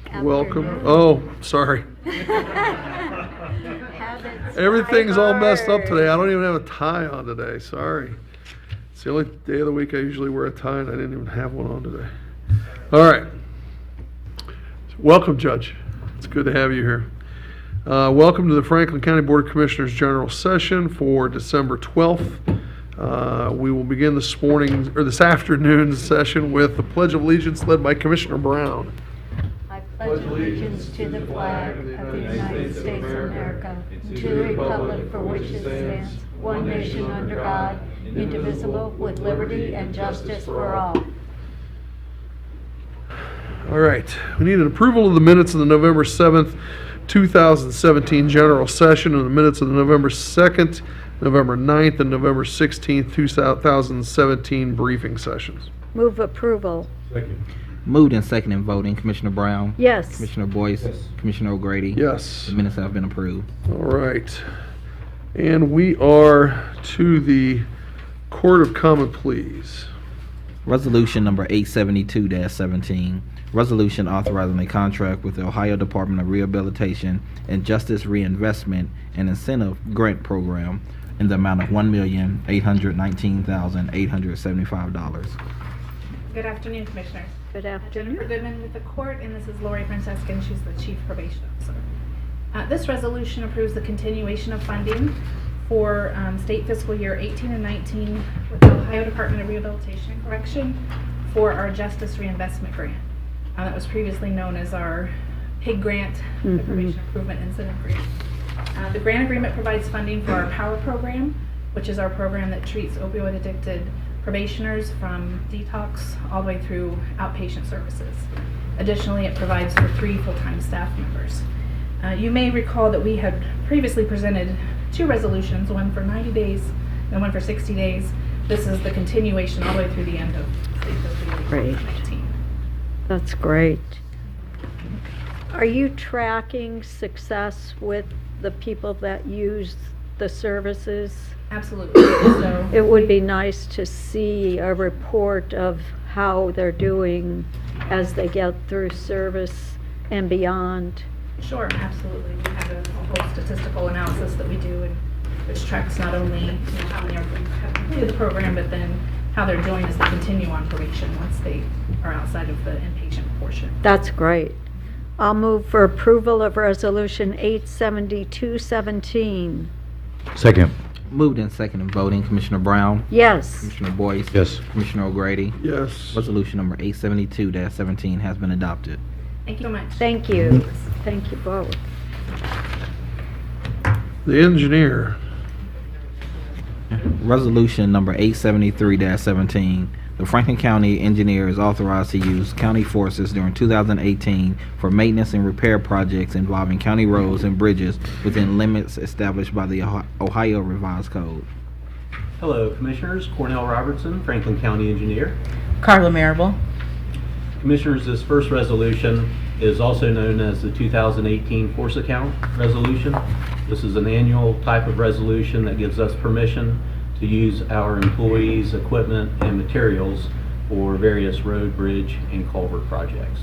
everyone. Welcome. Oh, sorry. Everything's all messed up today. I don't even have a tie on today. Sorry. It's the only day of the week I usually wear a tie, and I didn't even have one on today. All right. Welcome, Judge. It's good to have you here. Welcome to the Franklin County Board of Commissioners General Session for December 12th. We will begin this afternoon's session with the Pledge of Allegiance led by Commissioner Brown. I pledge allegiance to the flag of the United States of America, and to the republic for which it stands, one nation under God, indivisible, with liberty and justice for all. All right. We need an approval of the minutes of the November 7th, 2017 general session and the minutes of the November 2nd, November 9th, and November 16th, 2017 briefing sessions. Move approval. Second. Moved and seconded voting. Commissioner Brown? Yes. Commissioner Boyce? Yes. Commissioner O'Grady? Yes. The minutes have been approved. All right. And we are to the Court of Common Pleas. Resolution number 872-17. Resolution authorizing a contract with the Ohio Department of Rehabilitation and Justice Reinvestment and Incentive Grant Program in the amount of $1,819,875. Good afternoon, Commissioners. Good Jennifer afternoon. Goodman with the court, and this is Lori Francesca, and she's the Chief Probation Officer. This resolution approves the continuation of funding for state fiscal year 18 and 19 with the Ohio Department of Rehabilitation and Correction for our Justice Reinvestment Grant. That was previously known as our PIG grant, the Probation Improvement Incentive Grant. The grant agreement provides funding for our POWER program, which is our program that treats opioid-addicted probationers from detox all the way through outpatient services. Additionally, it provides for 3 full-time staff members. You may recall that we had previously presented 2 resolutions, one for 90 days and one for 60 days. This is the continuation all the way through the end of state fiscal year Great. 2019. That's great. Are you tracking success with the people that use the services? Absolutely. So It would be nice to see a report of how they're doing as they get through service and beyond. sure, absolutely. We have a whole statistical analysis that we do, and which tracks not only how many have completed the program, but then how they're doing as they continue on probation once they are outside of the inpatient portion. That's great. I'll move for approval of Resolution 872-17. Second. Moved and seconded voting. Commissioner Brown? Yes. Commissioner Boyce? Yes. Commissioner O'Grady? Yes. Resolution number 872-17 has been adopted. Thank you so much. Thank you. Thank you both. The engineer. Resolution number 873-17. The Franklin County Engineer is authorized to use county forces during 2018 for maintenance and repair projects involving county roads and bridges within limits established by the Ohio Revised Code. Hello, Commissioners. Cornell Robertson, Franklin County Engineer. Carla Marable. Commissioners, this first resolution is also known as the 2018 Force Account Resolution. This is an annual type of resolution that gives us permission to use our employees, equipment, and materials for various road, bridge, and culvert projects.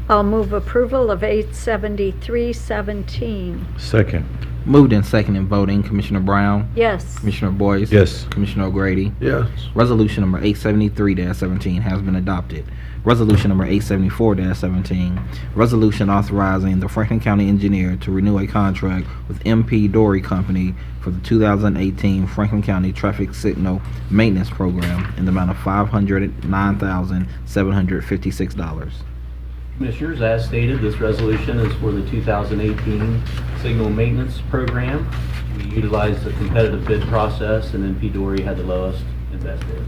I'll move approval of 873-17. Second. Moved and seconded voting. Commissioner Brown? Yes. Commissioner Boyce? Yes. Commissioner O'Grady? Yes. Resolution number 873-17 has been adopted. Resolution number 874-17, resolution authorizing the Franklin County Engineer to renew a contract with MP Dory Company for the 2018 Franklin County Traffic Signal Maintenance Program in the amount of $509,756. Commissioners, as stated, this resolution is for the 2018 Signal Maintenance Program. We utilized the competitive bid process, and MP Dory had the lowest and best bid.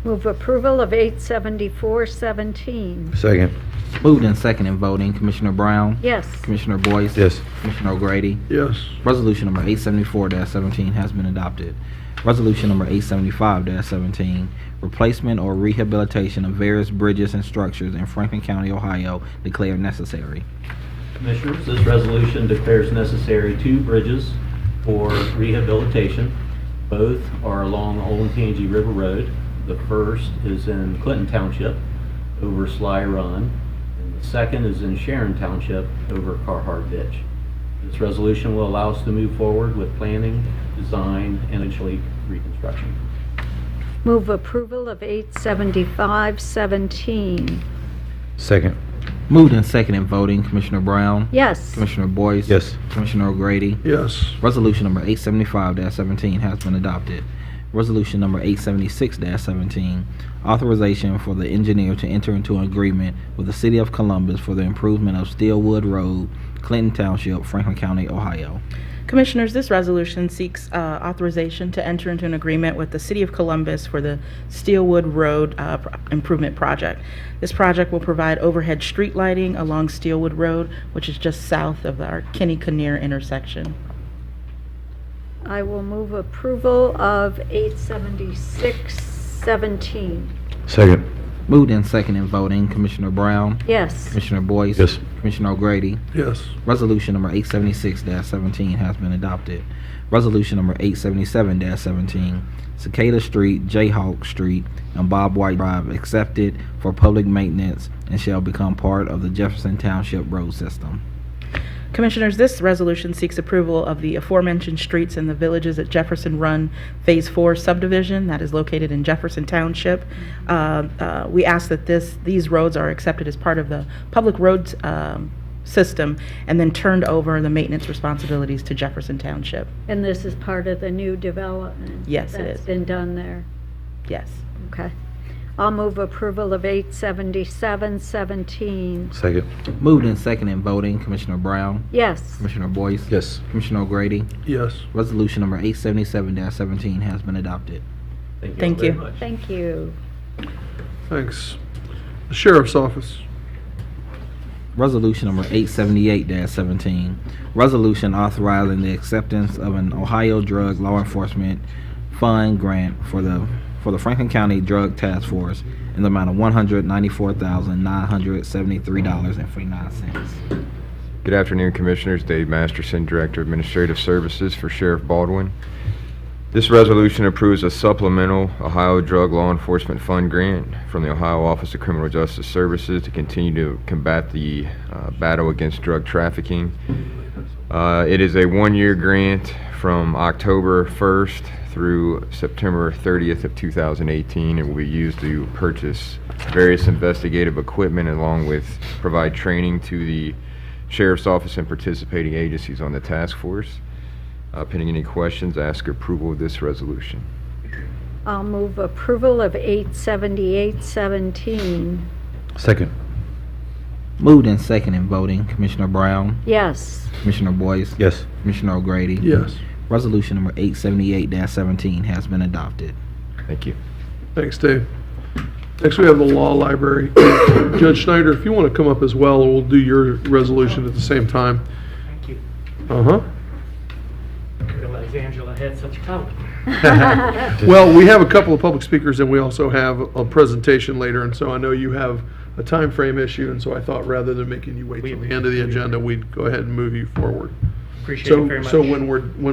Move approval of 874-17. Second. Moved and seconded voting. Commissioner Brown? Yes. Commissioner Boyce? Yes. Commissioner O'Grady? Yes. Resolution number 874-17 has been adopted. Resolution number 875-17, replacement or rehabilitation of various bridges and structures in Franklin County, Ohio, declared necessary. Commissioners, this resolution declares necessary 2 bridges for rehabilitation. Both are along Olentangy River Road. The first is in Clinton Township. over Sly Run, and the second is in Sharon Township over Carhart Ditch. This resolution will allow us to move forward with planning, design, and eventually reconstruction. Move approval of 875-17. Second. Moved and seconded voting, Commissioner Brown, Yes. Commissioner Boyce. Yes. Commissioner O'Grady. Yes. Resolution number 875-17 has been adopted. Resolution number 876-17, authorization for the engineer to enter into an agreement with the City of Columbus for the improvement of Steelwood Road, Clinton Township, Franklin County, Ohio. Commissioners, this resolution seeks authorization to enter into an agreement with the City of Columbus for the Steelwood Road improvement project. This project will provide overhead street lighting along Steelwood Road, which is just south of our Kinney-Kinnear intersection. I will move approval of 876-17. Second. Moved and seconded voting, Commissioner Brown, Yes. Commissioner Boyce. Yes. Commissioner O'Grady. Yes. Resolution number 876-17 has been adopted. Resolution number 877-17, Cicada Street, Jayhawk Street, and Bob White Drive accepted for public maintenance and shall become part of the Jefferson Township road system. Commissioners, this resolution seeks approval of the aforementioned streets in the Villages at Jefferson Run Phase 4 subdivision that is located in Jefferson Township. We ask that these roads are accepted as part of the public roads system and then turned over the maintenance responsibilities to Jefferson Township. And this is part of the new development? Yes, it That's is. been done there? Yes. Okay. I'll move approval of 877-17. Second. Moved and seconded voting, Commissioner Brown, Yes. Commissioner Boyce. Yes. Commissioner O'Grady. Yes. Resolution number 877-17 has been adopted. Thank very you. much. Thank you. Thanks. The Sheriff's Office. Resolution number 878-17, resolution authorizing the acceptance of an Ohio Drug Law Enforcement Fund grant for the Franklin County Drug Task Force in the amount of $194,973.49. Good afternoon, Commissioners. Dave Masterson, Director of Administrative Services for Sheriff Baldwin. This resolution approves a supplemental Ohio Drug Law Enforcement Fund grant from the Ohio Office of Criminal Justice Services to continue to combat the battle against drug trafficking. It is a one-year grant from October 1st through September 30th of 2018 and will be used to purchase various investigative equipment along with provide training to the Sheriff's Office and participating agencies on the task force. Pending any questions, I ask approval of this resolution. I'll move approval of 878-17. Second. Moved and seconded voting, Commissioner Brown, Yes. Commissioner Boyce. Yes. Commissioner O'Grady. Yes. Resolution number 878-17 has been adopted. Thank you. Thanks, Dave. Next, we have the Law Library. Judge Schneider, if you want to come up as well, we'll do your resolution at the same time. Thank you. Uh-huh. I realize Angela had such talent. Well, we have a couple of public speakers, and we also have a presentation later, and so I know you have a time frame issue, and so I thought rather than making you wait till the end of the agenda, we'd go ahead and move you forward. Appreciate So, it very much. so when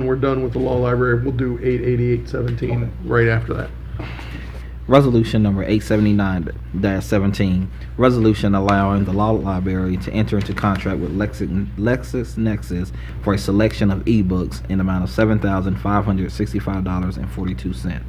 we're done with the Law Library, we'll do 888-17 right after that. Resolution number 879-17, resolution allowing the law library to enter into contract with LexisNexis for a selection of ebooks in the amount of $7,565.42.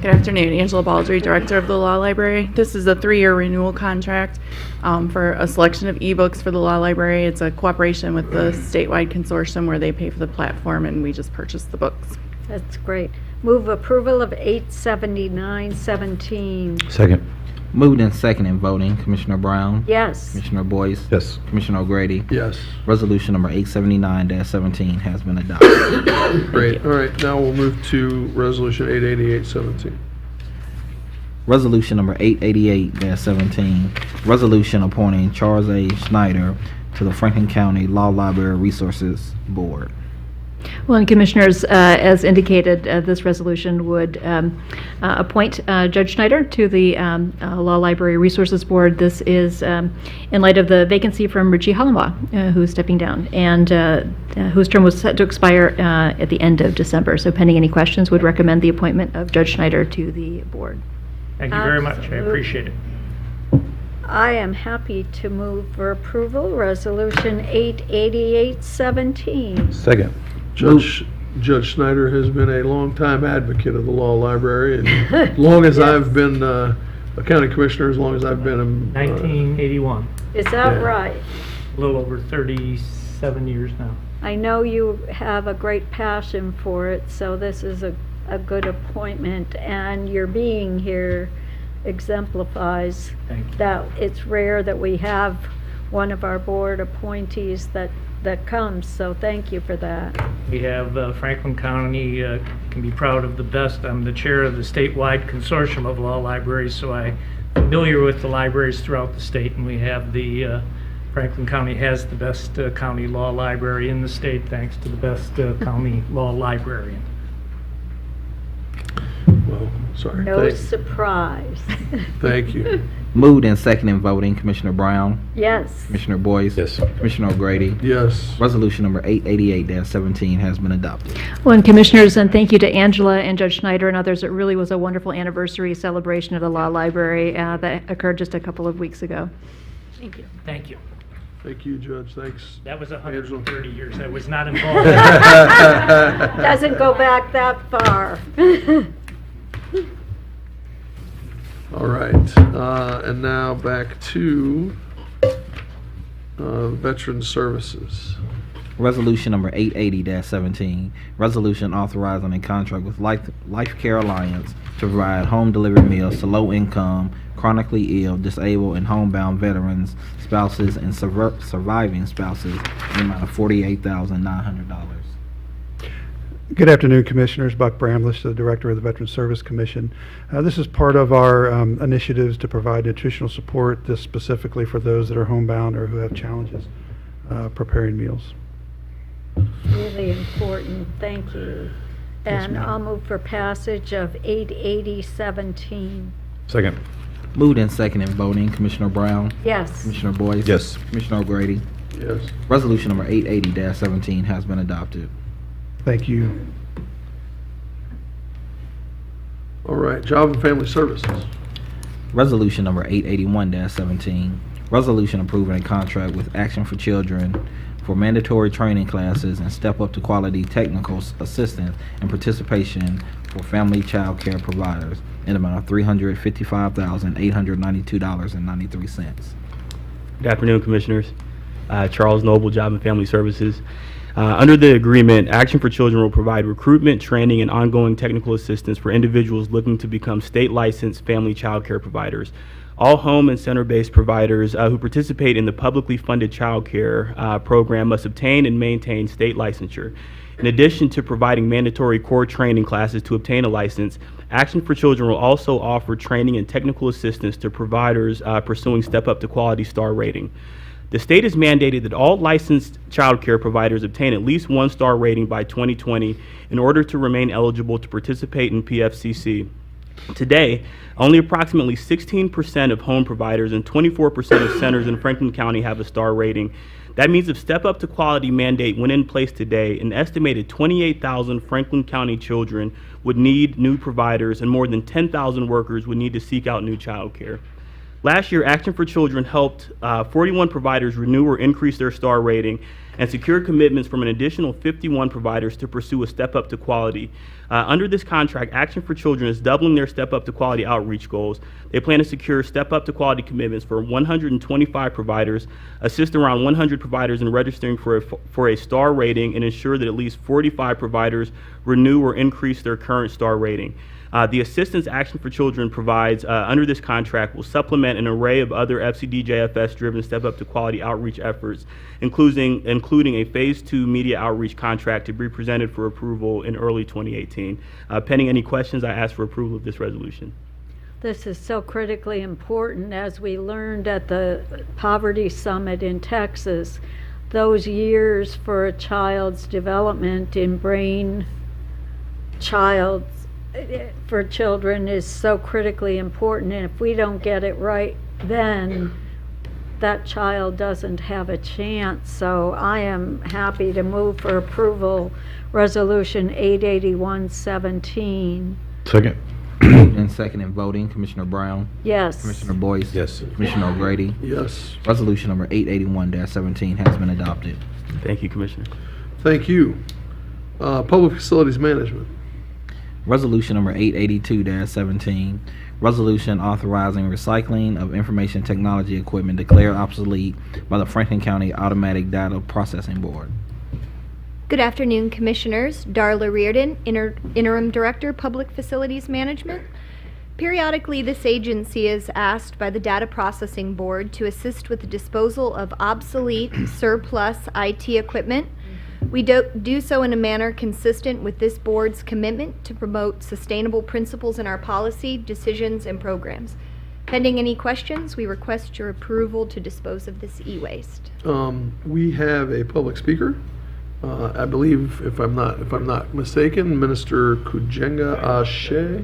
Good afternoon, Angela Baldry, Director of the Law Library. This is a 3-year renewal contract for a selection of ebooks for the Law Library. It's a cooperation with the statewide consortium where they pay for the platform and we just purchase the books. That's great. Move approval of 879-17. Second. Moved and seconded voting, Commissioner Brown, Yes. Commissioner Boyce, Yes. Commissioner O'Grady. Yes. Resolution number 879-17 has been adopted. Great. All right, now we'll move to Resolution 888-17. Resolution number 888-17, resolution appointing Charles A. Schneider to the Franklin County Law Library Resources Board. Well, and Commissioners, as indicated, this resolution would appoint Judge Schneider to the Law Library Resources Board. This is in light of the vacancy from Richie Hollenbaugh, who's stepping down, and whose term was set to expire at the end of December. So pending any questions, would recommend the appointment of Judge Schneider to the board. Thank you very much. I Absolutely. appreciate it. I am happy to move for approval, Resolution 88817. Second. Judge Schneider has been a longtime advocate of the law library, and as long as I've been a county commissioner, as long as I've been 1981, Is that Yeah. right? a little over 37 years now. I know you have a great passion for it, so this is a good appointment, and your being here exemplifies Thank you. that it's rare that we have one of our board appointees that comes, so thank you for that. We have Franklin County can be proud of the best. I'm the chair of the statewide consortium of law libraries, so I'm familiar with the libraries throughout the state, and we have the Franklin County has the best county law library in the state, thanks to the best county law librarian. well, sorry. No surprise. Thank you. Moved and seconded voting, Commissioner Brown, Yes. Commissioner Boyce. Yes. Commissioner O'Grady. Yes. Resolution number 888-17 has been adopted. Well, and Commissioners, and thank you to Angela and Judge Schneider and others. It really was a wonderful anniversary celebration of the Law Library that occurred just a couple of weeks ago. Thank you. Thank you. Thank you, Judge. Thanks. That was Angela. 130 years. I was not involved. Doesn't go back that far. All right, and now back to Veteran Services. Resolution number 880-17, resolution authorizing a contract with Life Care Alliance to provide home delivered meals to low-income, chronically ill, disabled, and homebound veterans, spouses, and surviving spouses in the amount of $48,900. Good afternoon, Commissioners. Buck Bramless, the Director of the Veteran Service Commission. This is part of our initiatives to provide nutritional support, this specifically for those that are homebound or who have challenges preparing meals. Really important, thank you. Yes, And ma'am. I'll move for passage of 88017. Second. Moved and seconded voting, Commissioner Brown, Yes. Commissioner Boyce. Yes. Commissioner O'Grady. Yes. Resolution number 880-17 has been adopted. Thank you. All right, Job and Family Services. Resolution number 881-17, resolution approving a contract with Action for Children for mandatory training classes and step up to quality technical assistance and participation for family child care providers in the amount of $355,892.93. Good afternoon, Commissioners. Charles Noble, Job and Family Services. Under the agreement, Action for Children will provide recruitment, training, and ongoing technical assistance for individuals looking to become state-licensed family child care providers. All home and center-based providers who participate in the publicly funded child care program must obtain and maintain state licensure. In addition to providing mandatory core training classes to obtain a license, Action for Children will also offer training and technical assistance to providers pursuing Step Up to Quality star rating. The state has mandated that all licensed child care providers obtain at least 1-star rating by 2020 in order to remain eligible to participate in PFCC. Today, only approximately 16% of home providers and 24% of centers in Franklin County have a star rating. That means if Step Up to Quality mandate went in place today, an estimated 28,000 Franklin County children would need new providers and more than 10,000 workers would need to seek out new child care. Last year, Action for Children helped 41 providers renew or increase their star rating and secured commitments from an additional 51 providers to pursue a Step Up to Quality. Under this contract, Action for Children is doubling their Step Up to Quality outreach goals. They plan to secure Step Up to Quality commitments for 125 providers, assist around 100 providers in registering for a star rating, and ensure that at least 45 providers renew or increase their current star rating. The assistance Action for Children provides under this contract will supplement an array of other FCDJFS-driven Step Up to Quality outreach efforts, including a Phase 2 media outreach contract to be presented for approval in early 2018. Pending any questions, I ask for approval of this resolution. This is so critically important. As we learned at the Poverty Summit in Texas, those years for a child's development in brain for children is so critically important, and if we don't get it right then, that child doesn't have a chance. So I am happy to move for approval Resolution 88117. Second. Moved in second and voting, Commissioner Brown, Yes. Commissioner Boyce. Yes. Commissioner O'Grady. Yes. Resolution number 881-17 has been adopted. Thank you, Commissioner. Thank you. Public Facilities Management. Resolution number 882-17, resolution authorizing recycling of information technology equipment declared obsolete by the Franklin County Automatic Data Processing Board. Good afternoon, Commissioners. Darla Reardon, Interim Director, Public Facilities Management. Periodically, this agency is asked by the Data Processing Board to assist with the disposal of obsolete, surplus IT equipment. We do so in a manner consistent with this board's commitment to promote sustainable principles in our policy, decisions, and programs. Pending any questions, we request your approval to dispose of this e-waste. We have a public speaker. I believe, if I'm not mistaken, Minister Kujenga Ashe.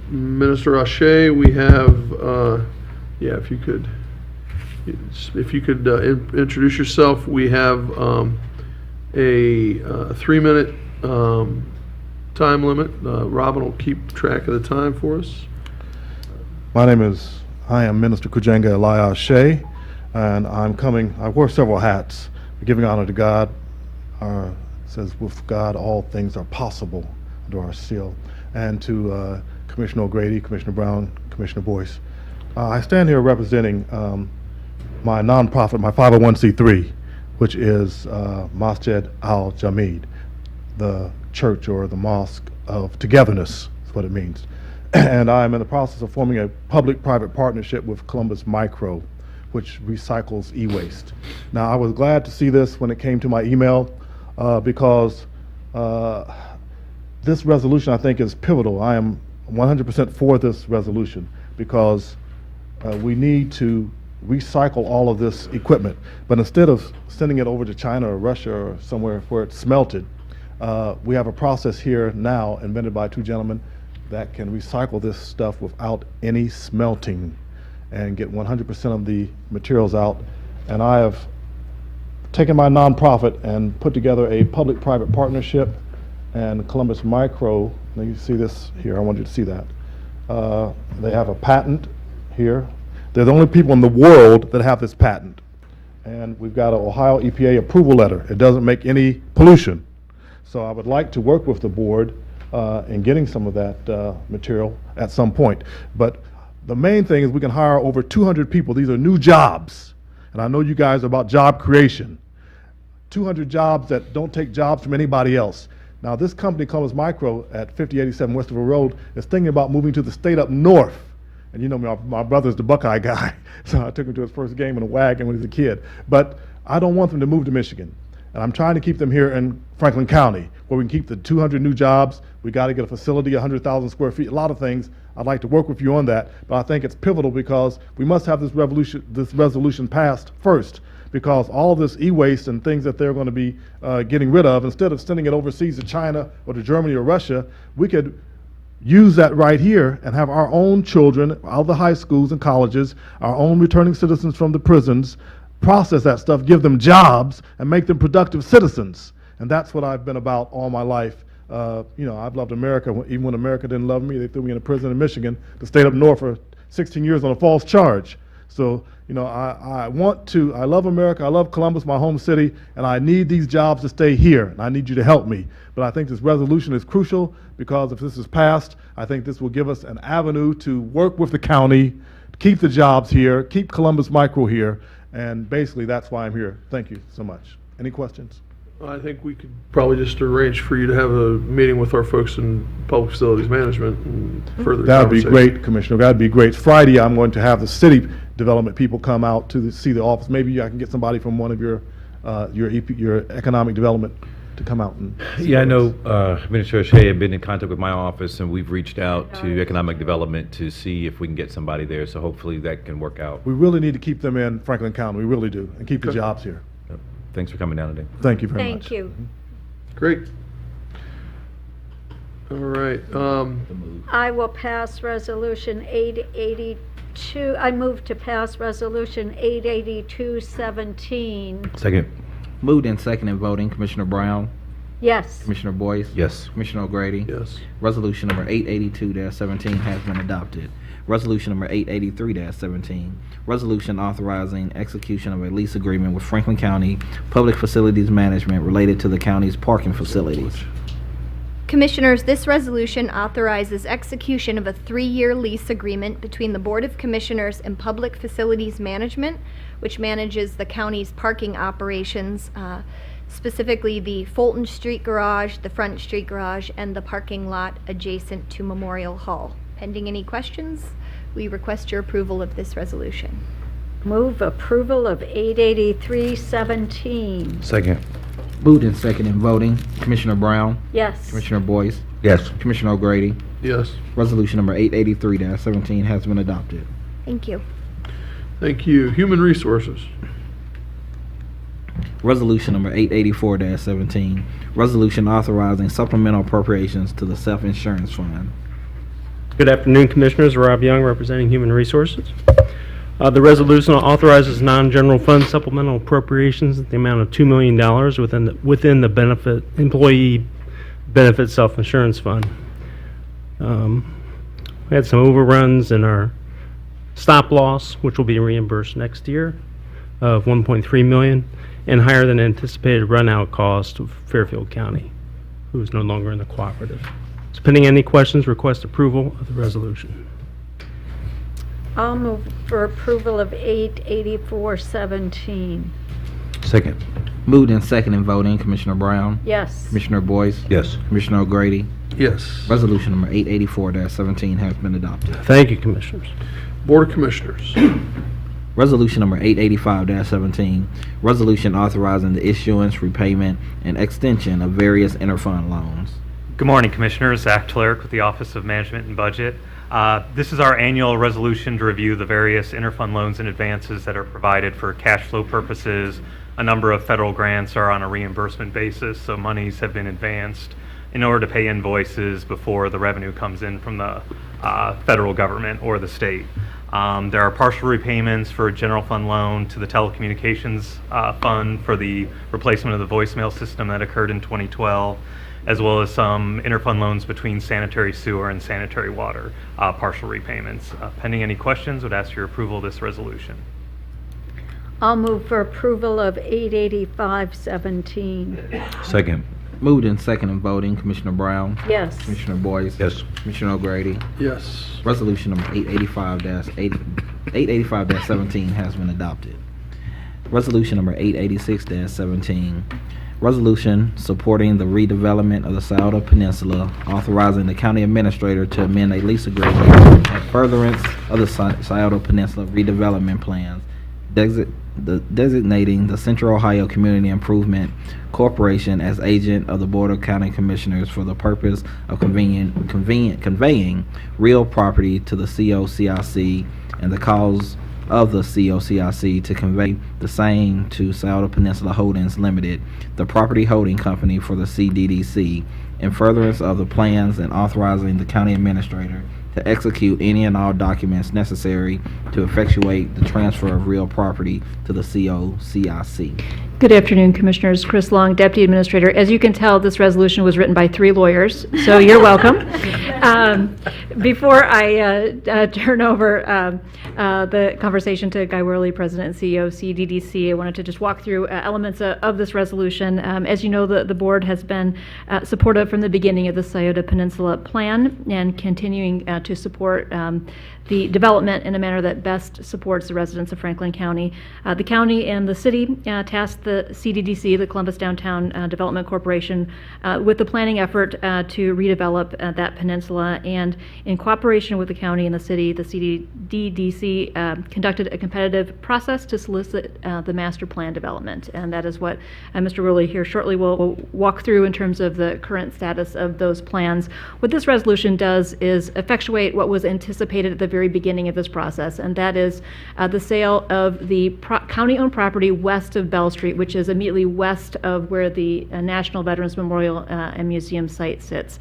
Minister Ashe, we have, if you could introduce yourself. We have a 3-minute time limit. Robin will keep track of the time for us. I am Minister Kujenga Elia Shea, and I wear several hats. Giving honor to God, says with God all things are possible under our seal, and to Commissioner O'Grady, Commissioner Brown, Commissioner Boyce. I stand here representing my nonprofit, my 501c3, which is Masjid Al-Jamid, the church or the mosque of togetherness, is what it means. And I'm in the process of forming a public-private partnership with Columbus Micro, which recycles e-waste. Now, I was glad to see this when it came to my email because this resolution, I think, is pivotal. I am 100% for this resolution because we need to recycle all of this equipment. But instead of sending it over to China or Russia or somewhere where it's smelted, we have a process here now invented by 2 gentlemen that can recycle this stuff without any smelting and get 100% of the materials out. And I have taken my nonprofit and put together a public-private partnership, and Columbus Micro, now you see this here, I want you to see that. They have a patent here. They're the only people in the world that have this patent. And we've got an Ohio EPA approval letter. It doesn't make any pollution. So I would like to work with the board in getting some of that material at some point. But the main thing is we can hire over 200 people. These are new jobs. And I know you guys are about job creation. 200 jobs that don't take jobs from anybody else. Now this company, Columbus Micro, at 5087 Westerville Road, is thinking about moving to the state up north. And you know me, my brother's the Buckeye guy, so I took him to his first game in a wagon when he was a kid. But I don't want them to move to Michigan. And I'm trying to keep them here in Franklin County, where we can keep the 200 new jobs. We got to get a facility, 100,000 square feet, a lot of things. I'd like to work with you on that, but I think it's pivotal because we must have this resolution passed first, because all this e-waste and things that they're going to be getting rid of, instead of sending it overseas to China or to Germany or Russia, we could use that right here and have our own children out of the high schools and colleges, our own returning citizens from the prisons, process that stuff, give them jobs, and make them productive citizens. And that's what I've been about all my life. I've loved America. Even when America didn't love me, they threw me in a prison in Michigan to stay up north for 16 years on a false charge. So, I love America, I love Columbus, my home city, and I need these jobs to stay here, and I need you to help me. But I think this resolution is crucial because if this is passed, I think this will give us an avenue to work with the county, keep the jobs here, keep Columbus Micro here, and basically that's why I'm here. Thank you so much. Any questions? I think we could probably just arrange for you to have a meeting with our folks in Public Facilities Management and further That would be conversation. great, Commissioner. That would be great. Friday, I'm going to have the city development people come out to see the office. Maybe I can get somebody from one of your economic development to come out and see Yeah, I us. know Administrator Shea had been in contact with my office, and we've reached out to Economic Development to see if we can get somebody there, so hopefully that can work out. We really need to keep them in Franklin County. We really do, and keep the Okay. jobs here. Thanks for coming down today. Thank you very much. Thank you. Great. All right. I will pass Resolution 882. I move to pass Resolution 882-17. Second. Moved in second and voting, Commissioner Brown, Yes. Commissioner Boyce? Yes. Commissioner O'Grady? Yes. Resolution number 882-17 has been adopted. Resolution number 883-17, resolution authorizing execution of a lease agreement with Franklin County Public Facilities Management related to the county's parking facilities. Commissioners, this resolution authorizes execution of a 3-year lease agreement between the Board of Commissioners and Public Facilities Management, which manages the county's parking operations, specifically the Fulton Street Garage, the Front Street Garage, and the parking lot adjacent to Memorial Hall. Pending any questions, we request your approval of this resolution. Move approval of 883-17. Second. Moved and second in voting. Commissioner Brown? Yes. Commissioner Boyce? Yes. Commissioner O'Grady? Yes. Resolution number 883-17 has been adopted. Thank you. Thank you. Human Resources. Resolution number 884-17, resolution authorizing supplemental appropriations to the self-insurance fund. Good afternoon, Commissioners. Rob Young, representing Human Resources. The resolution authorizes non-general fund supplemental appropriations at the amount of $2 million within the employee benefit self-insurance fund. We had some overruns in our stop loss, which will be reimbursed next year, of $1.3 million, and higher than anticipated run-out cost of Fairfield County, who is no longer in the cooperative. So pending any questions, request approval of the resolution. I'll move for approval of 884-17. Second. Moved and second in voting. Commissioner Brown? Yes. Commissioner Boyce? Yes. Commissioner O'Grady? Yes. Resolution number 884-17 has been adopted. Thank you, Commissioners. Board of Commissioners. Resolution number 885-17, resolution authorizing the issuance, repayment, and extension of various interfund loans. Good morning, Commissioners. Zach Tlerk with the Office of Management and Budget. This is our annual resolution to review the various interfund loans and advances that are provided for cash flow purposes. A number of federal grants are on a reimbursement basis, so monies have been advanced in order to pay invoices before the revenue comes in from the federal government or the state. There are partial repayments for a general fund loan to the telecommunications fund for the replacement of the voicemail system that occurred in 2012, as well as some interfund loans between sanitary sewer and sanitary water partial repayments. Pending any questions, would ask your approval of this resolution. I'll move for approval of 885-17. Second. Moved and second in voting. Commissioner Brown? Yes. Commissioner Boyce? Yes. Commissioner O'Grady? Yes. Resolution number 885-17 has been adopted. Resolution number 886-17, resolution supporting the redevelopment of the Scioto Peninsula, authorizing the county administrator to amend a lease agreement at furtherance of the Scioto Peninsula redevelopment plans, designating the Central Ohio Community Improvement Corporation as agent of the Board of County Commissioners for the purpose of conveying real property to the COCIC and the cause of the COCIC to convey the same to Scioto Peninsula Holdings Limited, the property holding company for the CDDC, in furtherance of the plans and authorizing the county administrator to execute any and all documents necessary to effectuate the transfer of real property to the COCIC. Good afternoon, Commissioners. Chris Long, Deputy Administrator. As you can tell, this resolution was written by 3 lawyers, so you're welcome. Before I turn over the conversation to Guy Worley, President and CEO of CDDC, I wanted to just walk through elements of this resolution. As you know, the board has been supportive from the beginning of the Scioto Peninsula Plan and continuing to support the development in a manner that best supports the residents of Franklin County. The county and the city tasked the CDDC, the Columbus Downtown Development Corporation, with the planning effort to redevelop that peninsula. And in cooperation with the county and the city, the CDDC conducted a competitive process to solicit the master plan development. And that is what Mr. Worley here shortly will walk through in terms of the current status of those plans. What this resolution does is effectuate what was anticipated at the very beginning of this process, and that is the sale of the county-owned property west of Bell Street, Street, which is immediately west of where the National Veterans Memorial and Museum site sits.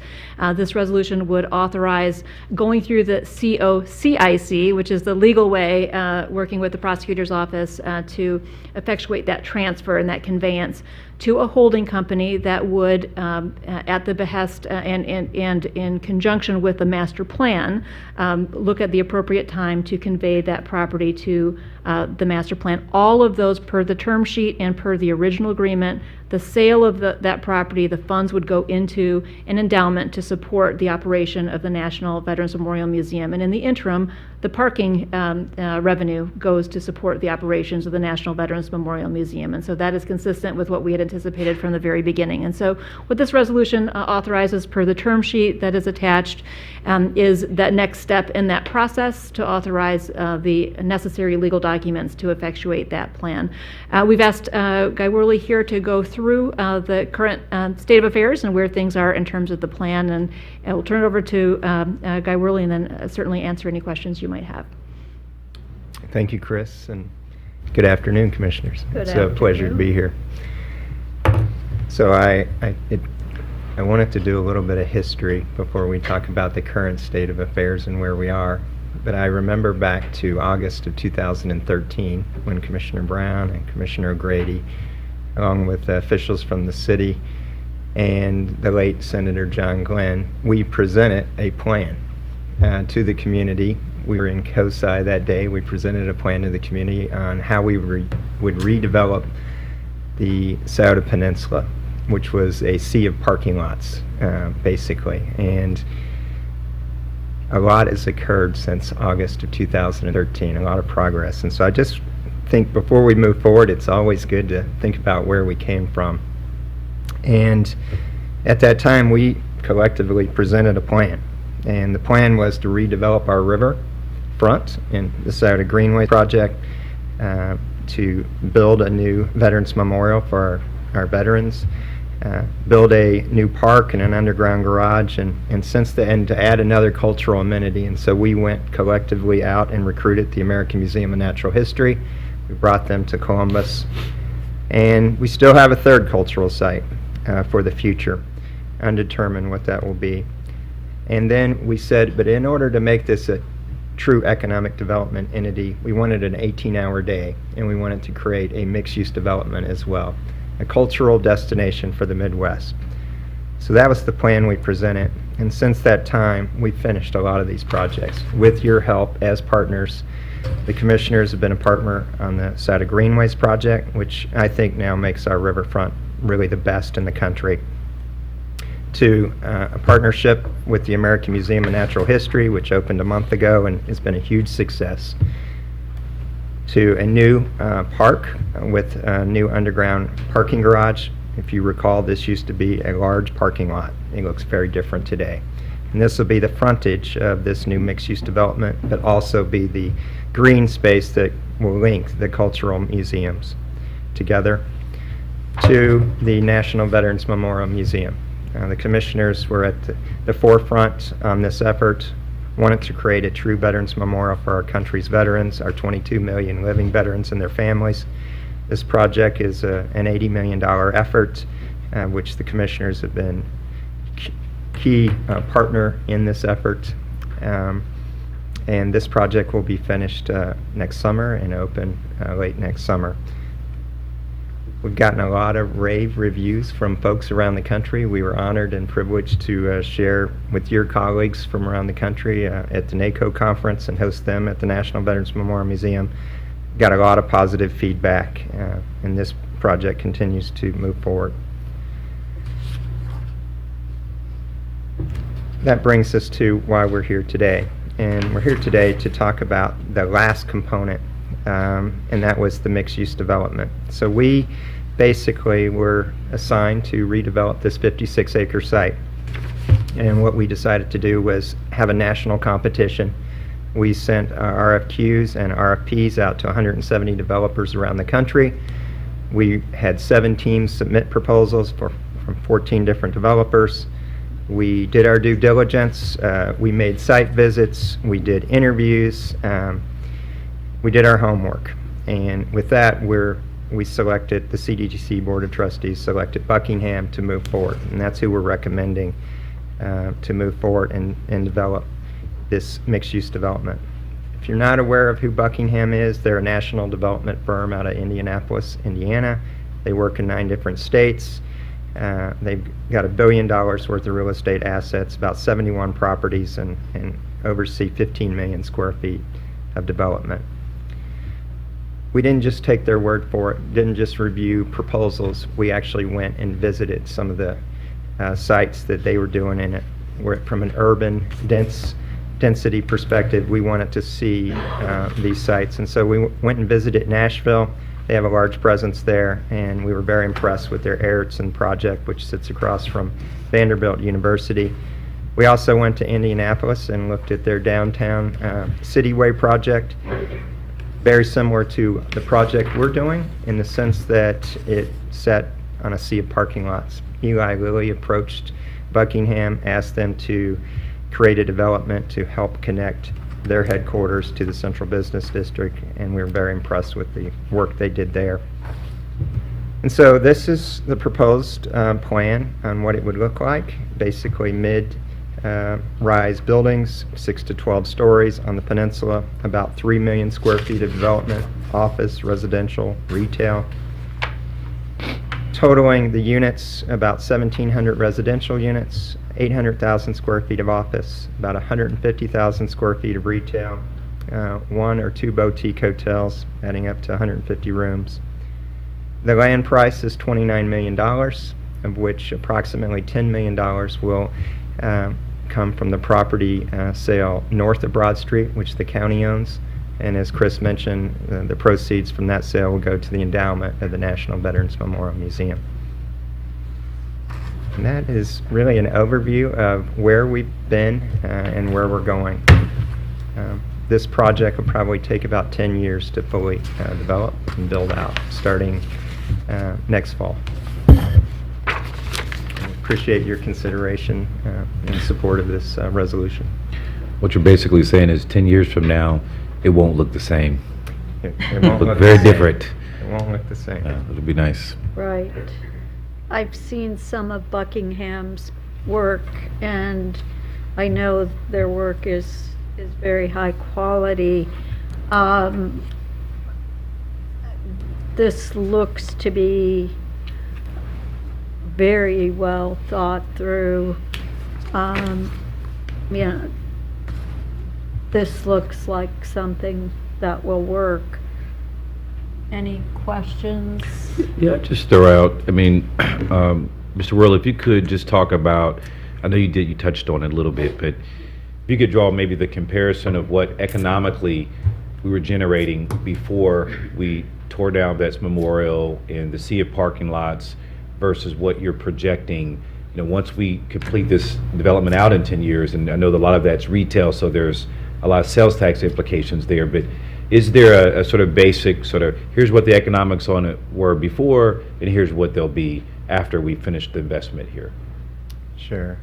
This resolution would authorize going through the COCIC, which is the legal way, working with the prosecutor's office to effectuate that transfer and that conveyance to a holding company that would, at the behest and in conjunction with the master plan, look at the appropriate time to convey that property to the master plan. All of those per the term sheet and per the original agreement. The sale of that property, the funds would go into an endowment to support the operation of the National Veterans Memorial Museum. And in the interim, the parking revenue goes to support the operations of the National Veterans Memorial Museum. And so that is consistent with what we had anticipated from the very beginning. And so what this resolution authorizes per the term sheet that is attached is that next step in that process to authorize the necessary legal documents to effectuate that plan. We've asked Guy Worley here to go through the current state of affairs and where things are in terms of the plan, and we'll turn it over to Guy Worley and then certainly answer any questions you might have. Thank you, Chris, and good afternoon, Commissioners. Good It's a pleasure to be here. So I wanted to do a little bit of history before we talk about the current state of affairs and where we are. But I remember back to August of 2013 when Commissioner Brown and Commissioner O'Grady, along with officials from the city and the late Senator John Glenn, we presented a plan to the community. We were in COSI that day. We presented a plan to the community on how we would redevelop the Scioto Peninsula, which was a sea of parking lots, basically. And a lot has occurred since August of 2013, a lot of progress. And so I just think before we move forward, it's always good to think about where we came from. And at that time, we collectively presented a plan. And the plan was to redevelop our river front in the Scioto Greenway project, to build a new Veterans Memorial for our veterans, build a new park and an underground garage, and since then to add another cultural amenity. And so we went collectively out and recruited the American Museum of Natural History. We brought them to Columbus, and we still have a third cultural site for the future, undetermined what that will be. And then we said, but in order to make this a true economic development entity, we wanted an 18-hour day, and we wanted to create a mixed-use development as well, a cultural destination for the Midwest. So that was the plan we presented, and since that time, we've finished a lot of these projects. With your help as partners, the commissioners have been a partner on the Scioto Greenways project, which I think now makes our riverfront really the best in the country, to a partnership with the American Museum of Natural History, which opened a month ago and has been a huge success, to a new park with a new underground parking garage. If you recall, this used to be a large parking lot. It looks very different today. And this will be the frontage of this new mixed-use development, but also be the green space that will link the cultural museums together, to the National Veterans Memorial Museum. The commissioners were at the forefront on this effort, wanted to create a true veterans memorial for our country's veterans, our 22 million living veterans and their families. This project is an $80 million effort, which the commissioners have been key partner in this effort. And this project will be finished next summer and open late next summer. We've gotten a lot of rave reviews from folks around the country. We were honored and privileged to share with your colleagues from around the country at the NACO conference and host them at the National Veterans Memorial Museum. Got a lot of positive feedback, and this project continues to move forward. That brings us to why we're here today. And we're here today to talk about the last component, and that was the mixed-use development. So we basically were assigned to redevelop this 56-acre site. And what we decided to do was have a national competition. We sent RFQs and RFPs out to 170 developers around the country. We had 7 teams submit proposals from 14 different developers. We did our due diligence. We made site visits. We did interviews. We did our homework. And with that, we're we selected, the CDGC Board of Trustees selected Buckingham to move forward, and that's who we're recommending to move forward and develop this mixed-use development. If you're not aware of who Buckingham is, they're a national development firm out of Indianapolis, Indiana. They work in 9 different states. They've got $1 billion worth of real estate assets, about 71 properties, and oversee 15 million square feet of development. We didn't just take their word for it, didn't just review proposals. We actually went and visited some of the sites that they were doing in it. From an urban density perspective, we wanted to see these sites. And so we went and visited Nashville. They have a large presence there, and we were very impressed with their Erickson project, which sits across from Vanderbilt University. We also went to Indianapolis and looked at their downtown Cityway project, very similar to the project we're doing in the sense that it sat on a sea of parking lots. Eli Lilly approached Buckingham, asked them to create a development to help connect their headquarters to the Central Business District, and we were very impressed with the work they did there. And so this is the proposed plan on what it would look like. Basically mid-rise buildings, 6 to 12 stories on the peninsula, about 3 million square feet of development, office, residential, retail. Totaling the units, about 1,700 residential units, 800,000 square feet of office, about 150,000 square feet of retail, 1 or 2 boutique hotels, adding up to 150 rooms. The land price is $29 million, of which approximately $10 million will come from the property sale north of Broad Street, which the county owns. And as Chris mentioned, the proceeds from that sale will go to the endowment of the National Veterans Memorial Museum. And that is really an overview of where we've been and where we're going. This project will probably take about 10 years to fully develop and build out, starting next fall. Appreciate your consideration and support of this resolution. What you're basically saying is 10 years from now, it won't look the same. It won't look look very the same. different. It won't look the same. It'll be nice. Right. I've seen some of Buckingham's work, and I know their work is very high quality. This looks to be very well thought through. Yeah, this looks like something that will work. Any questions? Yeah, just throw out, I mean, Mr. Worrell, if you could just talk about, I know you touched on it a little bit, but if you could draw maybe the comparison of what economically we were generating before we tore down Vets Memorial and the sea of parking lots versus what you're projecting, you know, once we complete this development out in 10 years, and I know that a lot of that's retail, so there's a lot of sales tax implications there, but is there a sort of basic sort of, here's what the economics on it were before, and here's what they'll be after we finish the investment here? Sure.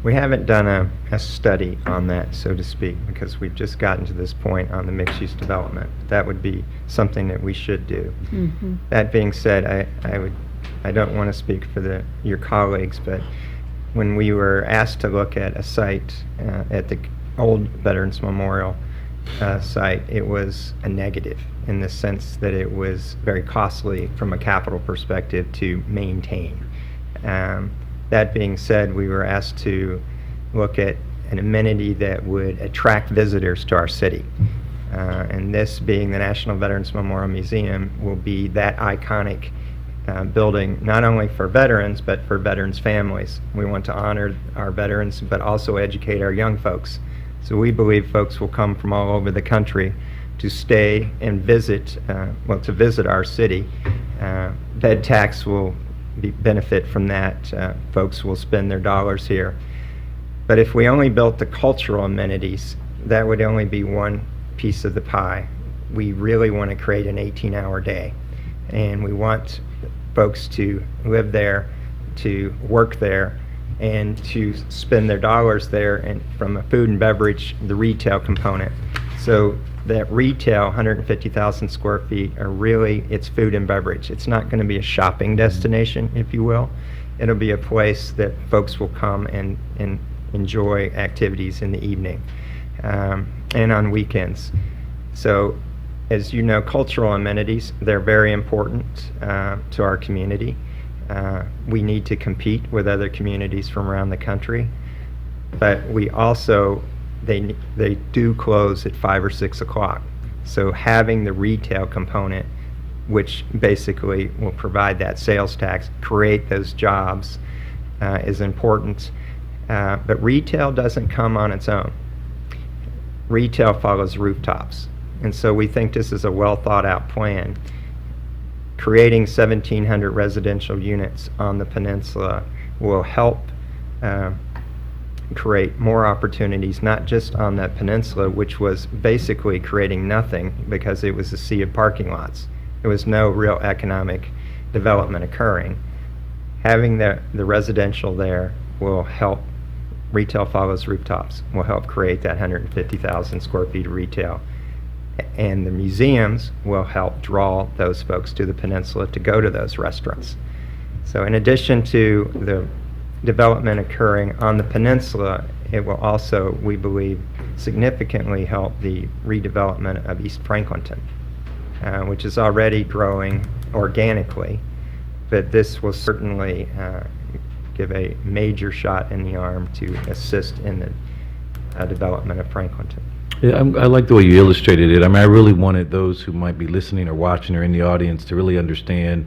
We haven't done a study on that, so to speak, because we've just gotten to this point on the mixed-use development. That would be something that we should do. Mm-hmm. That being said, I don't want to speak for your colleagues, but when we were asked to look at a site at the old Veterans Memorial site, it was a negative in the sense that it was very costly from a capital perspective to maintain. That being said, we were asked to look at an amenity that would attract visitors to our city. And this being the National Veterans Memorial Museum will be that iconic building, not only for veterans, but for veterans' families. We want to honor our veterans, but also educate our young folks. So we believe folks will come from all over the country to stay and visit, to visit our city. Bed tax will benefit from that. Folks will spend their dollars here. But if we only built the cultural amenities, that would only be one piece of the pie. We really want to create an 18-hour day. And we want folks to live there, to work there, and to spend their dollars there, and from a food and beverage, the retail component. So that retail, 150,000 square feet, are really, it's food and beverage. It's not going to be a shopping destination, if you will. It'll be a place that folks will come and enjoy activities in the evening and on weekends. So, as you know, cultural amenities, they're very important to our community. We need to compete with other communities from around the country, but we also, they do close at 5 or 6 o'clock. So having the retail component, which basically will provide that sales tax, create those jobs, is important. But retail doesn't come on its own. Retail follows rooftops. And so we think this is a well thought out plan. Creating 1,700 residential units on the peninsula will help create more opportunities, not just on that peninsula, which was basically creating nothing because it was a sea of parking lots. There was no real economic development occurring. Having the residential there will help. Retail follows rooftops, will help create that 150,000 square feet of retail. And the museums will help draw those folks to the peninsula to go to those restaurants. So in addition to the development occurring on the peninsula, it will also, we believe, significantly help the redevelopment of East Franklinton, which is already growing organically, but this will certainly give a major shot in the arm to assist in the development of Franklinton. Yeah, I like the way you illustrated it. I mean, I really wanted those who might be listening or watching or in the audience to really understand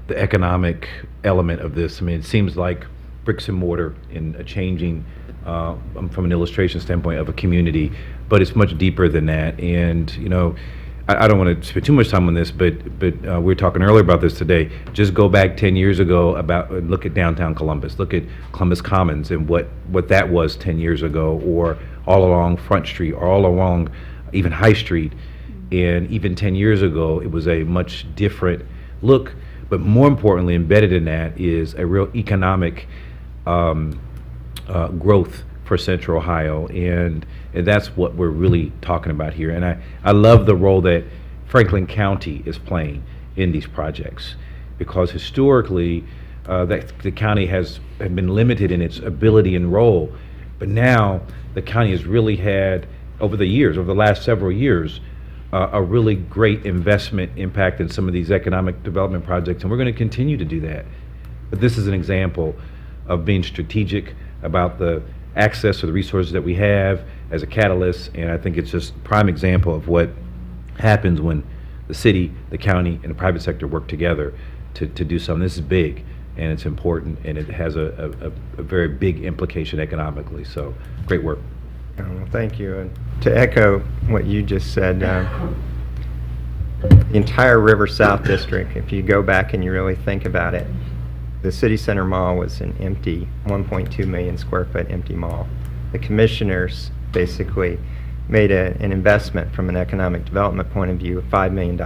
the economic element of this. I mean, it seems like bricks and mortar in a changing, from an illustration standpoint, of a community, but it's much deeper than that. And, you know, I don't want to spend too much time on this, but we were talking earlier about this today. Just go back 10 years ago look at downtown Columbus. Look at Columbus Commons and what that was 10 years ago, or all along Front Street, or all along even High Street. And even 10 years ago, it was a much different look. But more importantly, embedded in that is a real economic growth for Central Ohio, and that's what we're really talking about here. And I love the role that Franklin County is playing in these projects, because historically that the county has been limited in its ability and role, but now the county has really had, over the last several years, a really great investment impact in some of these economic development projects, and we're going to continue to do that. But this is an example of being strategic about the access to the resources that we have as a catalyst, and I think it's just a prime example of what happens when the city, the county, and the private sector work together to do something. This is big, and it's important, and it has a very big implication economically, so great work. Well, thank you. And to echo what you just said, the entire River South District, if you go back and you really think about it, the City Center Mall was an empty, 1.2 million square foot empty mall. The commissioners basically made an investment from an economic development point of view of $5 million.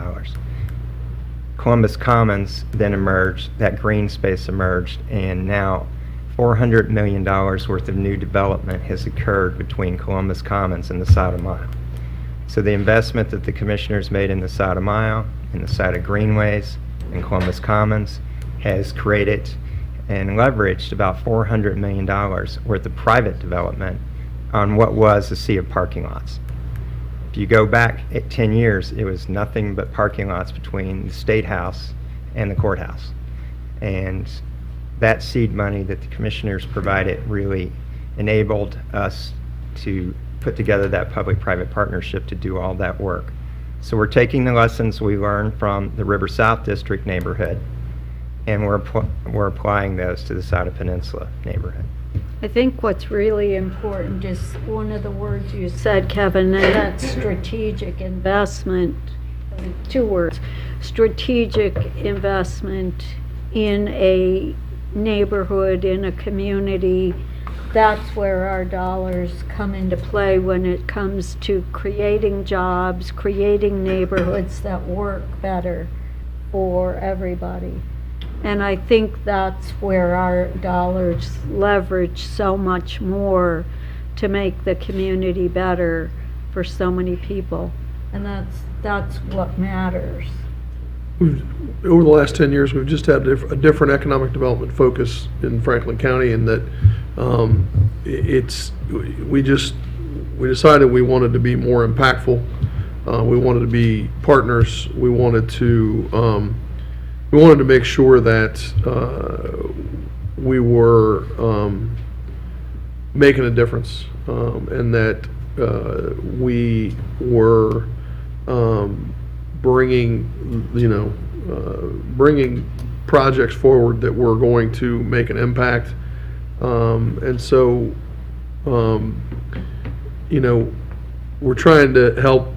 Columbus Commons then emerged, that green space emerged, and now $400 million worth of new development has occurred between Columbus Commons and the Sodom Mile. So the investment that the commissioners made in the Sodom Mile, in the Sodom Greenways, and Columbus Commons has created and leveraged about $400 million worth of private development on what was a sea of parking lots. If you go back 10 years, it was nothing but parking lots between the State House and the courthouse. And that seed money that the commissioners provided really enabled us to put together that public-private partnership to do all that work. So we're taking the lessons we learned from the River South District neighborhood, and we're applying those to the Souda Peninsula neighborhood. I think what's really important is one of the words you said, Kevin, and that's strategic investment. 2 words, strategic investment in a neighborhood, in a community. That's where our dollars come into play when it comes to creating jobs, creating neighborhoods that work better for everybody. And I think that's where our dollars leverage so much more to make the community better for so many people. And that's what matters. Over the last 10 years, we've just had a different economic development focus in Franklin County, and that we decided we wanted to be more impactful. We wanted to be partners. We wanted to make sure that we were making a difference, and that we were bringing projects forward that were going to make an impact. And so, we're trying to help,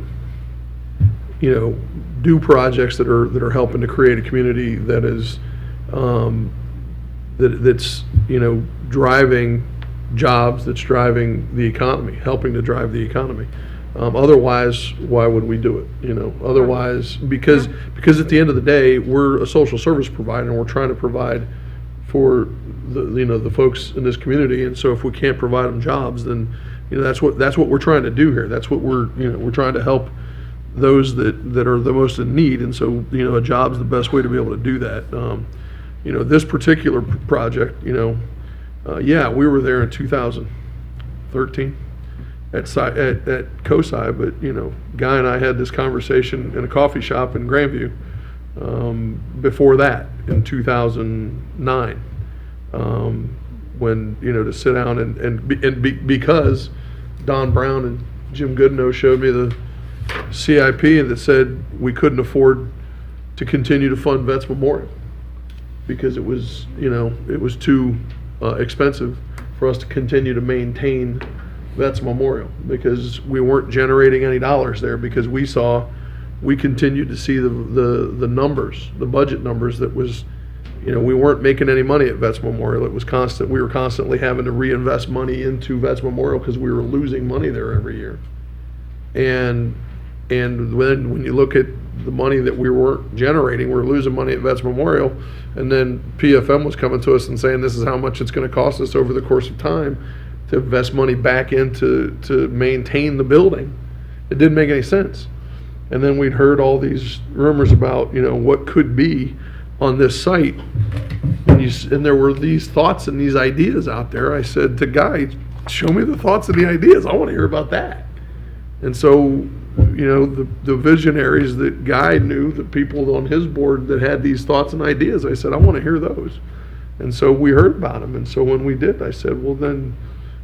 do projects that are helping to create a community that is, that's driving jobs, that's driving the economy, helping to drive the economy. Otherwise, why would we do it? Otherwise, because at the end of the day, we're a social service provider, and we're trying to provide for the folks in this community. And so, if we can't provide them jobs, then that's what we're trying to do here. That's what we're trying to help those that are the most in need. And so, a job's the best way to be able to do that. This particular project, we were there in 2013. At COSI, but Guy and I had this conversation in a coffee shop in Grandview before that in 2009, when to sit down and because Don Brown and Jim Goodenow showed me the CIP and that said we couldn't afford to continue to fund Vets Memorial because it was too expensive for us to continue to maintain Vets Memorial, because we weren't generating any dollars there, because we continued to see the numbers, the budget numbers that was, we weren't making any money at Vets Memorial. It was constant. We were constantly having to reinvest money into Vets Memorial because we were losing money there every year. And when you look at the money that we weren't generating, we were losing money at Vets Memorial, and then PFM was coming to us and saying this is how much it's going to cost us over the course of time to invest money back into to maintain the building. It didn't make any sense. And then we'd heard all these rumors about what could be on this site, and there were these thoughts and these ideas out there. I said to Guy, show me the thoughts and the ideas. I want to hear about that. And so the visionaries that Guy knew, the people on his board that had these thoughts and ideas, I said I want to hear those. And so we heard about them. And so when we did, I said, well, then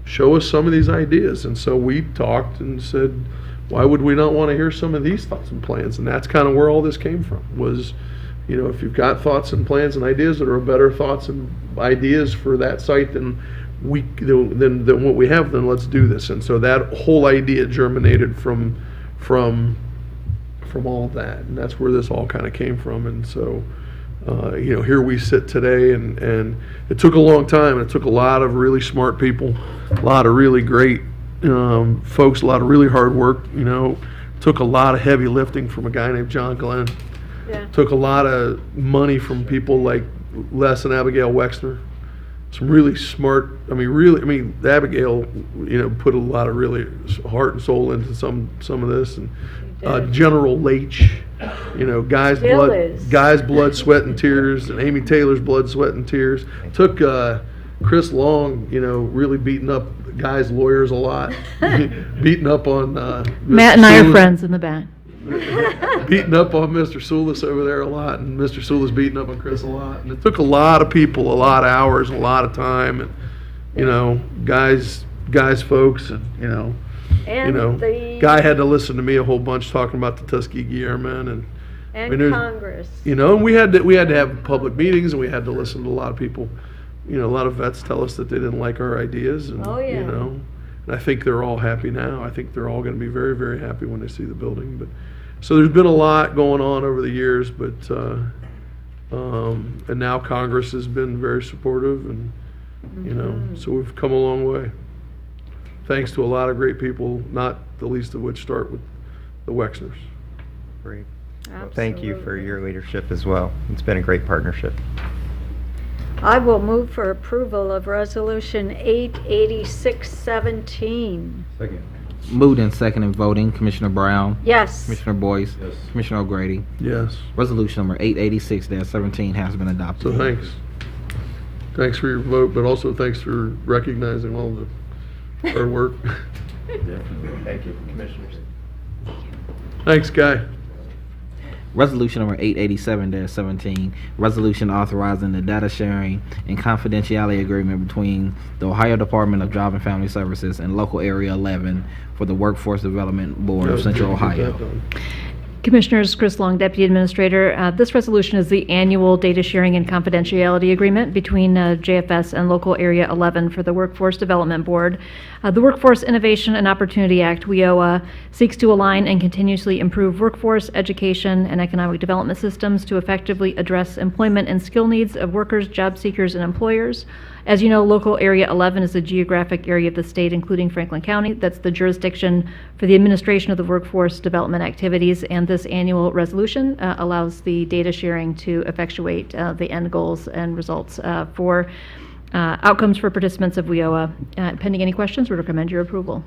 show us some of these ideas. And so we talked and said, why would we not want to hear some of these thoughts and plans? And that's kind of where all this came from, was, if you've got thoughts and plans and ideas that are better thoughts and ideas for that site than what we have, then let's do this. And so that whole idea germinated from all of that. And that's where this all kind of came from. And so, here we sit today, and it took a long time. It took a lot of really smart people, a lot of really great folks, a lot of really hard work. Took a lot of heavy lifting from a guy named John Glenn. Yeah. Took a lot of money from people like Les and Abigail Wexner. Some really smart. Abigail, put a lot of really heart and soul into some of this, and General Leitch. Guy's blood, sweat, and tears, and Amy Taylor's blood, sweat, and tears. Took Chris Long, really beating up Guy's lawyers a lot, beating up on Matt and I are friends in the back. Beating up on Mr. Soulis over there a lot, and Mr. Soulis beating up on Chris a lot. And it took a lot of people, a lot of hours, a lot of time, and Guy's folks, and Guy had to listen to me a whole bunch talking about the Tuskegee Airmen and Congress. And we had to have public meetings, and we had to listen to a lot of people. A lot of vets tell us that they didn't like our ideas, and and I think they're all happy now. I think they're all going to be very, very happy when they see the building. But so there's been a lot going on over the years, but and now Congress has been very supportive, and so we've come a long way. Thanks to a lot of great people, not the least of which start with the Wexners. Great. Well, thank you for your leadership as well. It's been a great partnership. I will move for approval of Resolution 88617. Second. Moved and second in voting, Commissioner Brown, Yes. Commissioner Boyce, Yes. Commissioner O'Grady. Yes. Resolution number 886-17 has been adopted. So thanks. Thanks for your vote, but also thanks for recognizing all the hard work. Thank you, Commissioners. Thanks, Guy. Resolution number 887-17, resolution authorizing the data sharing and confidentiality agreement between the Ohio Department of Job and Family Services and Local Area 11 for the Workforce Development Board of Central Get that Ohio. done. Commissioners, Chris Long, Deputy Administrator. This resolution is the annual data sharing and confidentiality agreement between JFS and Local Area 11 for the Workforce Development Board. The Workforce Innovation and Opportunity Act, WIOA, seeks to align and continuously improve workforce, education, and economic development systems to effectively address employment and skill needs of workers, job seekers, and employers. As you know, Local Area 11 is a geographic area of the state, including Franklin County. That's the jurisdiction for the administration of the workforce development activities, and this annual resolution allows the data sharing to effectuate the end goals and results for outcomes for participants of WIOA. Pending any questions, we recommend your approval.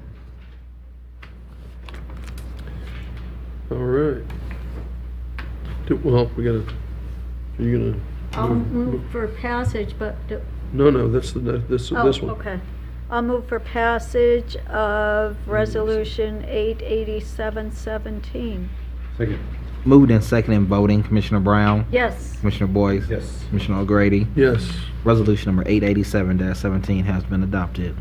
All right. Well, we gotta, are you gonna? I'll move for passage, but, No, this one. Okay. I'll move for passage of Resolution 887-17. Second. Moved and second in voting, Commissioner Brown, Yes. Commissioner Boyce, Yes. Commissioner O'Grady. Yes. Resolution number 887-17 has been adopted.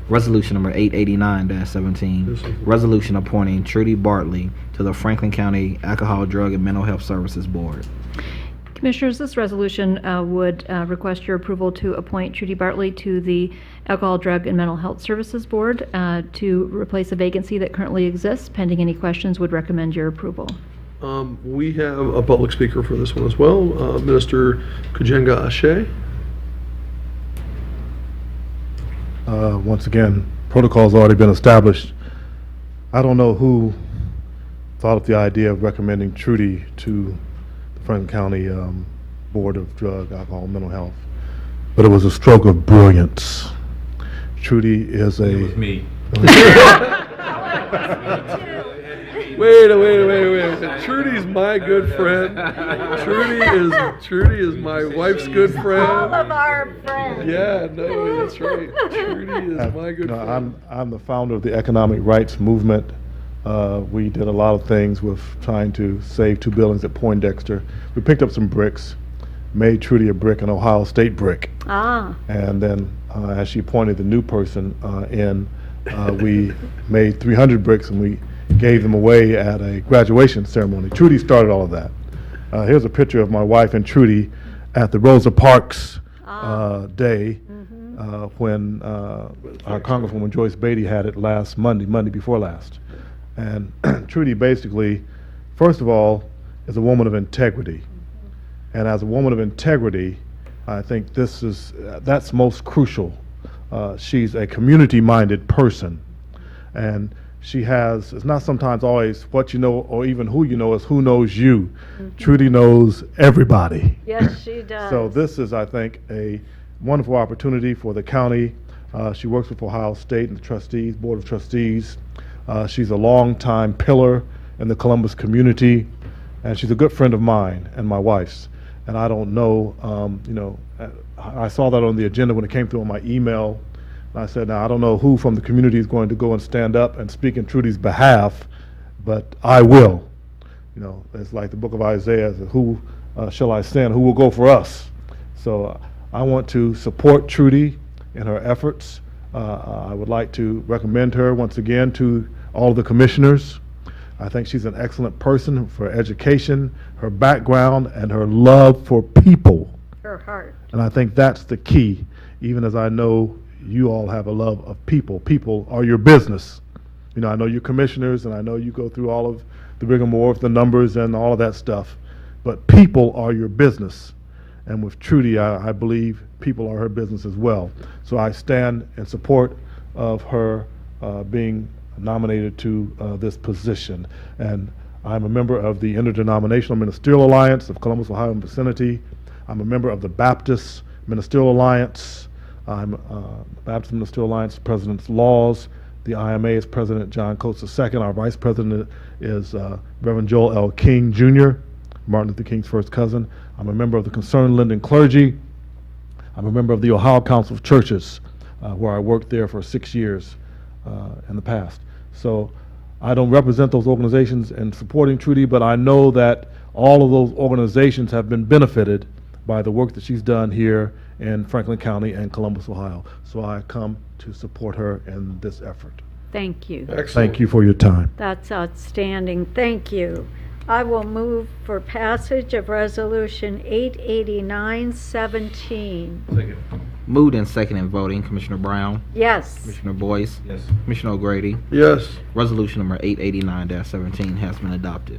Resolution number 889-17, This is- resolution appointing Trudy Bartley to the Franklin County Alcohol, Drug, and Mental Health Services Board. Commissioners, this resolution would request your approval to appoint Trudy Bartley to the Alcohol, Drug, and Mental Health Services Board to replace a vacancy that currently exists. Pending any questions, would recommend your approval. We have a public speaker for this one as well, Minister Kujenga Ashe. Once again, protocol's already been established. I don't know who thought of the idea of recommending Trudy to the Franklin County Board of Drug, Alcohol, and Mental Health, but it was a stroke of brilliance. Trudy is a... It was me. Wait. Trudy's my good friend. Trudy is my wife's good All friend. of our friends. Yeah, no, that's right. Trudy is my good friend. I'm the founder of the Economic Rights Movement. We did a lot of things with trying to save 2 buildings at Poindexter. We picked up some bricks, made Trudy a brick, an Ohio State brick. Ah. And then, as she appointed the new person in, we made 300 bricks and we gave them away at a graduation ceremony. Trudy started all of that. Here's a picture of my wife and Trudy at the Rosa Parks Day when our Congresswoman Joyce Beatty had it last Monday before last. And Trudy basically, first of all, is a woman of integrity. And as a woman of integrity, I think that's most crucial. She's a community-minded person. And she has, it's not sometimes always what you know or even who you know, it's who knows you. Trudy knows everybody. Yes, she does. So this is, I think, a wonderful opportunity for the county. She works with Ohio State and the trustees, Board of Trustees. She's a longtime pillar in the Columbus community, and she's a good friend of mine and my wife's. And I don't know, I saw that on the agenda when it came through on my email. And I said, now, I don't know who from the community is going to go and stand up and speak in Trudy's behalf, but I will. It's like the book of Isaiah, who shall I send? Who will go for us? So I want to support Trudy in her efforts. I would like to recommend her once again to all of the commissioners. I think she's an excellent person for education, her background, and her love for people. Her heart. And I think that's the key, even as I know you all have a love of people. People are your business. I know you're commissioners, and I know you go through all of the rigmarole, the numbers, and all of that stuff. But people are your business. And with Trudy, I believe people are her business as well. So I stand in support of her being nominated to this position. And I'm a member of the Interdenominational Ministerial Alliance of Columbus, Ohio and vicinity. I'm a member of the Baptist Ministerial Alliance. I'm Baptist Ministerial Alliance President's Laws, The IMA is President John Coates II. Our Vice President is Reverend Joel L. King Jr., Martin Luther King's first cousin. I'm a member of the Concerned Linden Clergy. I'm a member of the Ohio Council of Churches, where I worked there for 6 years in the past. So I don't represent those organizations in supporting Trudy, but I know that all of those organizations have been benefited by the work that she's done here in Franklin County and Columbus, Ohio. So I come to support her in this effort. Thank you. Excellent. Thank you for your time. That's outstanding. Thank you. I will move for passage of Resolution 889-17. Moved and second in voting, Commissioner Brown, Yes. Commissioner Boyce, Yes. Commissioner O'Grady. Yes. Resolution number 889-17 has been adopted.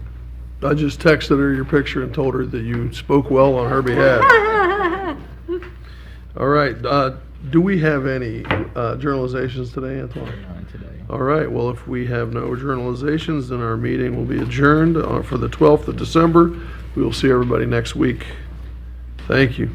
I just texted her your picture and told her that you spoke well on her behalf. All right, do we have any journalizations today, Antoine? None today. All right, well, if we have no journalizations, then our meeting will be adjourned for the 12th of December. We will see everybody next week. Thank you.